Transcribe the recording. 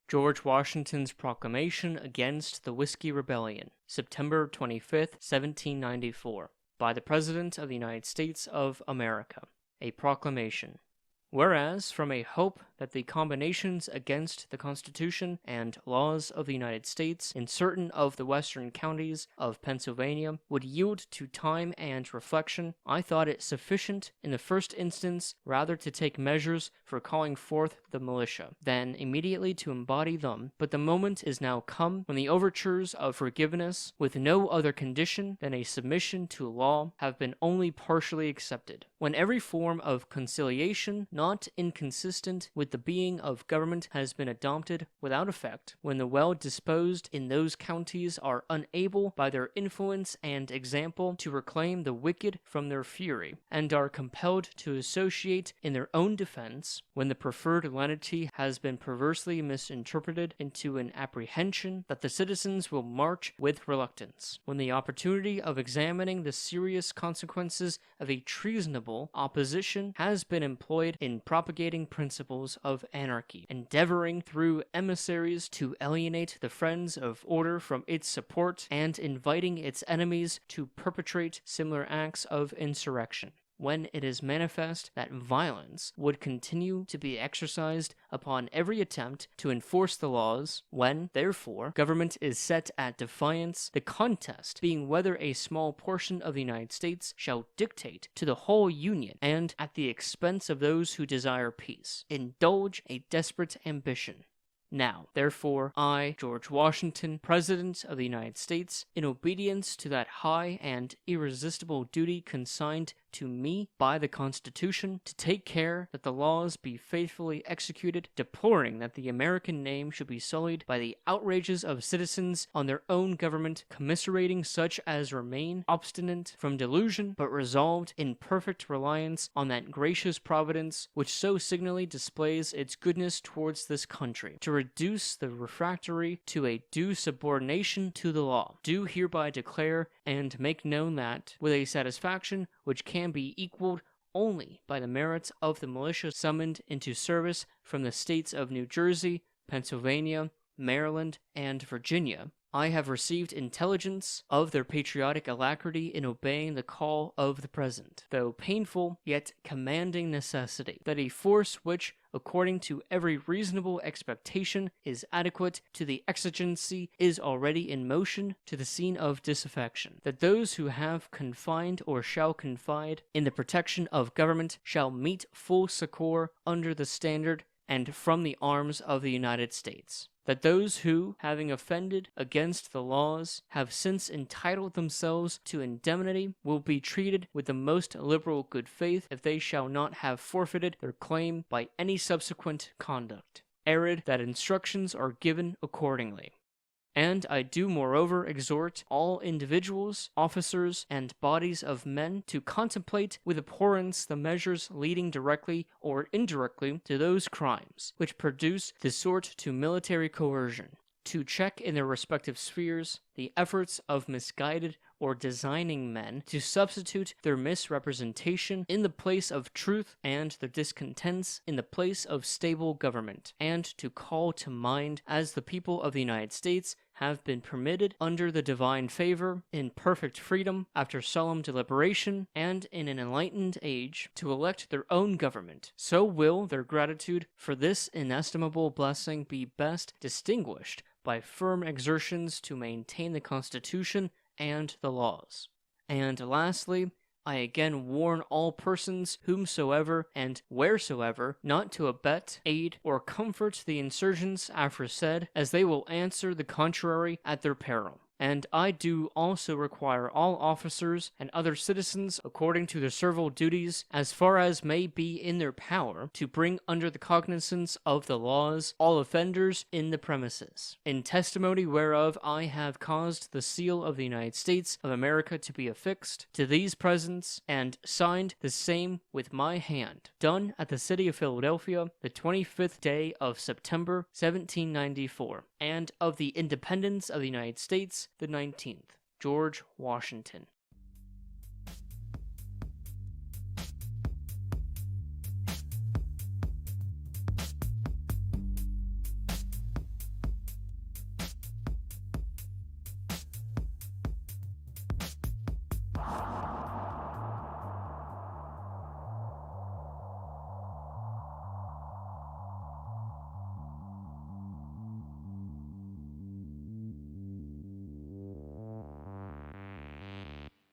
George Washington's Proclamation against the Whiskey Rebellion, September 25th, 1794, by the President of the United States of America. A proclamation. Whereas, from a hope that the combinations against the Constitution and laws of the United States in certain of the western counties of Pennsylvania would yield to time and reflection, I thought it sufficient in the first instance rather to take measures for calling forth the militia, than immediately to embody them. But the moment is now come when the overtures of forgiveness, with no other condition than a submission to law, have been only partially accepted, when every form of conciliation not inconsistent with the being of government has been adopted without effect, when the well-disposed in those counties are unable by their influence and example to reclaim the wicked from their fury, and are compelled to associate in their own defense, when the preferred lenity has been perversely misinterpreted into an apprehension that the citizens will march with reluctance, when the opportunity of examining the serious consequences of a treasonable opposition has been employed in propagating principles of anarchy, endeavoring through emissaries to alienate the friends of order from its support, and inviting its enemies to perpetrate similar acts of insurrection, when it is manifest that violence would continue to be exercised upon every attempt to enforce the laws, when, therefore, government is set at defiance, the contest being whether a small portion of the United States shall dictate to the whole Union, and, at the expense of those who desire peace, indulge a desperate ambition. Now, therefore, I, George Washington, President of the United States, in obedience to that high and irresistible duty consigned to me by the Constitution, to take care that the laws be faithfully executed, deploring that the American name should be sullied by the outrages of citizens on their own government, commiserating such as remain obstinate from delusion, but resolved in perfect reliance on that gracious providence which so signally displays its goodness towards this country, to reduce the refractory to a due subordination to the law, do hereby declare and make known that, with a satisfaction which can be equaled only by the merits of the militia summoned into service from the states of New Jersey, Pennsylvania, Maryland, and Virginia, I have received intelligence of their patriotic alacrity in obeying the call of the present, though painful yet commanding necessity, that a force which, according to every reasonable expectation, is adequate to the exigency, is already in motion to the scene of disaffection, that those who have confined or shall confide in the protection of government shall meet full succor under the standard and from the arms of the United States, that those who, having offended against the laws, have since entitled themselves to indemnity, will be treated with the most liberal good faith if they shall not have forfeited their claim by any subsequent conduct. Arid, that instructions are given accordingly. And I do moreover exhort all individuals, officers, and bodies of men to contemplate with abhorrence the measures leading directly or indirectly to those crimes which produce this sort to military coercion, to check in their respective spheres the efforts of misguided or designing men to substitute their misrepresentation in the place of truth and their discontents in the place of stable government, and to call to mind, as the people of the United States have been permitted under the divine favor, in perfect freedom, after solemn deliberation, and in an enlightened age, to elect their own government, so will their gratitude for this inestimable blessing be best distinguished by firm exertions to maintain the Constitution and the laws. And lastly, I again warn all persons, whomsoever and wheresoever, not to abet, aid, or comfort the insurgents aforesaid, as they will answer the contrary at their peril. And I do also require all officers and other citizens, according to their several duties, as far as may be in their power, to bring under the cognizance of the laws all offenders in the premises, in testimony whereof I have caused the seal of the United States of America to be affixed to these presents, and signed the same with my hand, done at the city of Philadelphia, the 25th day of September, 1794, and of the independence of the United States, the 19th. George Washington.